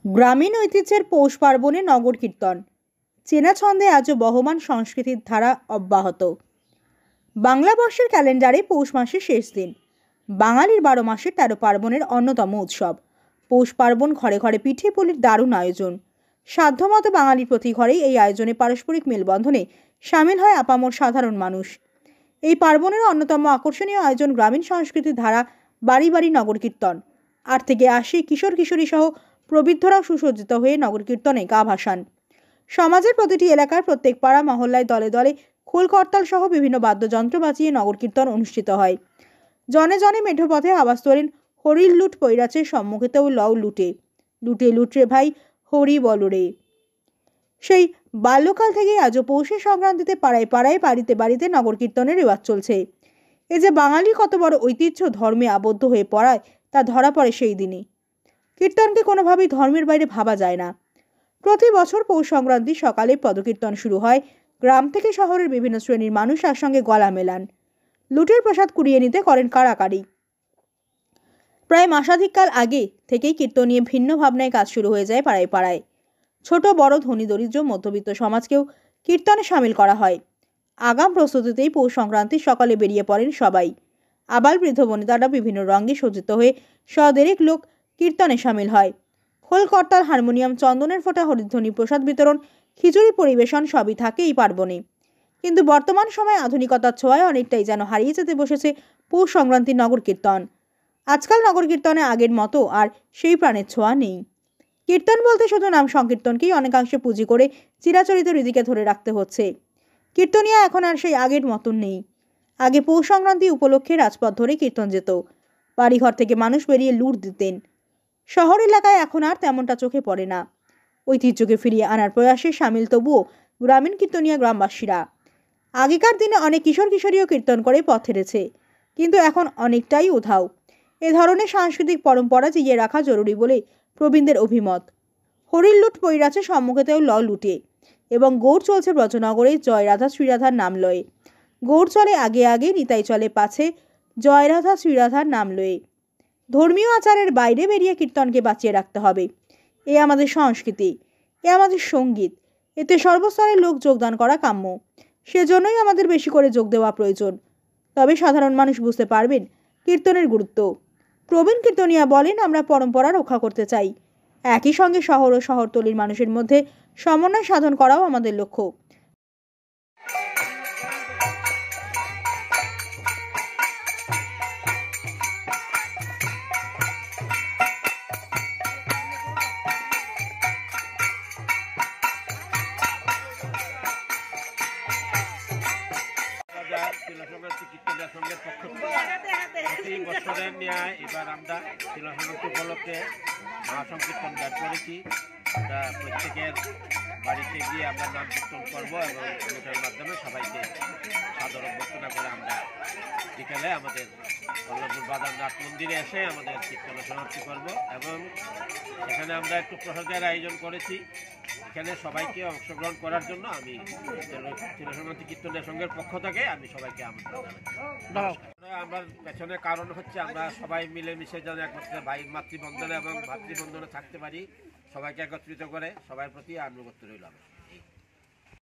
গ্রামীণ ঐতিহ্যের পৌষ পার্বণে নগর কীর্তন, চেনা ছন্দে আজও বহমান সংস্কৃতির ধারা অব্যাহত। বাংলা বর্ষের ক্যালেন্ডারে পৌষ মাসের শেষ দিন, বাঙালির 12 মাসের 13 পার্বণের অন্যতম উৎসব পৌষ পার্বণ। ঘরে ঘরে পিঠে পুলির দারুণ আয়োজন। সাধ্যমতো বাঙালির প্রতি ঘরেই এই আয়োজনে পারস্পরিক মেলবন্ধনে সামিল হয় আপামর সাধারণ মানুষ। এই পার্বণের অন্যতম আকর্ষণীয় আয়োজন গ্রামীণ সংস্কৃতির ধারা বাড়ি বাড়ি নগর কীর্তন। 8 থেকে 80 কিশোর কিশোরী সহ প্রবৃদ্ধরাও সুসজ্জিত হয়ে নগর কীর্তনে গা ভাসান। সমাজের প্রতিটি এলাকার প্রত্যেক পাড়া মহল্লায় দলে দলে খোল করতাল সহ বিভিন্ন বাদ্যযন্ত্র বাজিয়ে নগর কীর্তন অনুষ্ঠিত হয়। জনে জনে মেঠো পথে আওয়াজ তোলেন হরির লুট পৈরাচের সম্মুখেতেও লও লুটে, লুটে লুটরে ভাই হরি বলরে। সেই বাল্যকাল থেকেই আজও পৌষের সংক্রান্তিতে পাড়ায় পাড়ায় বাড়িতে বাড়িতে নগর কীর্তনের রেওয়াজ চলছে। এ যে বাঙালির কত বড় ঐতিহ্য ধর্মে আবদ্ধ হয়ে পড়ায় তা ধরা পড়ে সেই দিনই। কীর্তনকে কোনোভাবেই ধর্মের বাইরে ভাবা যায় না। প্রতি বছর পৌষ সংক্রান্তি সকালে পদকীর্তন শুরু হয়। গ্রাম থেকে শহরের বিভিন্ন শ্রেণীর মানুষ তার সঙ্গে গলা মেলান। লুটের প্রসাদ কুড়িয়ে নিতে করেন কাড়াকাড়ি। প্রায় মাসাধিককাল আগে থেকেই কীর্তন নিয়ে ভিন্ন ভাবনায় কাজ শুরু হয়ে যায় পাড়ায় পাড়ায়। ছোট বড় ধনী দরিদ্র মধ্যবিত্ত সমাজকেও কীর্তনে সামিল করা হয়। আগাম প্রস্তুতিতেই পৌষ সংক্রান্তির সকালে বেরিয়ে পড়েন সবাই। আবাল বৃদ্ধ বনিতারা বিভিন্ন রঙে সজ্জিত হয়ে সদেরেক লোক কীর্তনে সামিল হয়। খোল করতাল, হারমোনিয়াম, চন্দনের ফোঁটা, হরিধ্বনি, প্রসাদ বিতরণ, খিচুড়ি পরিবেশন সবই থাকে এই পার্বণে। কিন্তু বর্তমান সময়ে আধুনিকতার ছোঁয়ায় অনেকটাই যেন হারিয়ে যেতে বসেছে পৌষ সংক্রান্তির নগর কীর্তন। আজকাল নগর কীর্তনে আগের মতো আর সেই প্রাণের ছোঁয়া নেই। কীর্তন বলতে শুধু নাম সংকীর্তনকেই অনেকাংশে পুঁজি করে চিরাচরিত রীতিকে ধরে রাখতে হচ্ছে। কীর্তনিয়া এখন আর সেই আগের মতন নেই। আগে পৌষ সংক্রান্তি উপলক্ষে রাজপথ ধরে কীর্তন যেত। বাড়িঘর থেকে মানুষ বেরিয়ে লুট দিতেন। শহর এলাকায় এখন আর তেমনটা চোখে পড়ে না। ঐতিহ্যকে ফিরিয়ে আনার প্রয়াসে সামিল তবুও গ্রামীণ কীর্তনিয়া গ্রামবাসীরা। আগেকার দিনে অনেক কিশোর কিশোরীও কীর্তন করে পথ হেরেছে, কিন্তু এখন অনেকটাই উধাও। এ ধরনের সাংস্কৃতিক পরম্পরা জিইয়ে রাখা জরুরি বলে প্রবীণদের অভিমত। হরির লুট পৈরাচে সম্মুখেতেও ল লুটে এবং গৌড় চলছে ব্রজনগরে জয় রাধা শ্রীরাধার নাম লয়ে। গৌড় চলে আগে আগে, নিতাই চলে পাছে, জয় রাধা শ্রীরাধার নাম লয়ে। ধর্মীয় আচারের বাইরে বেরিয়ে কীর্তনকে বাঁচিয়ে রাখতে হবে। এ আমাদের সংস্কৃতি, এ আমাদের সঙ্গীত। এতে সর্বস্তরের লোক যোগদান করা কাম্য। সেজন্যই আমাদের বেশি করে যোগ দেওয়া প্রয়োজন। তবে সাধারণ মানুষ বুঝতে পারবেন কীর্তনের গুরুত্ব। প্রবীণ কীর্তনিয়া বলেন, আমরা পরম্পরা রক্ষা করতে চাই। একই সঙ্গে শহর ও শহরতলির মানুষের মধ্যে সমন্বয় সাধন করাও আমাদের লক্ষ্য। প্রতি বছরের ন্যায় এবার আমরা শিলাসংক্রান্তি উপলক্ষে মহাসংকীর্তন গান করেছি। আমরা প্রত্যেকের বাড়িতে গিয়ে আমরা নাম কীর্তন করবো এবং অনুষ্ঠানের মাধ্যমে সবাইকে সাদর অভ্যর্থনা করে আমরা বিকেলে আমাদের বল্লভপুর বাদামনাথ মন্দিরে এসে আমাদের কীর্তন সমাপ্তি করব এবং এখানে আমরা একটু প্রসাদের আয়োজন করেছি। এখানে সবাইকে অংশগ্রহণ করার জন্য আমি শিলাসংক্রান্তি কীর্তনের সঙ্গের পক্ষ থেকে আমি সবাইকে আমন্ত্রণ জানাচ্ছি। আমার পেছনে কারণ হচ্ছে আমরা সবাই মিলেমিশে যেন একমাত্র ভাই মাতৃবন্ধনে এবং ভাতৃবন্ধনে থাকতে পারি। সবাইকে একত্রিত করে সবার প্রতি আনুগত্য রইল।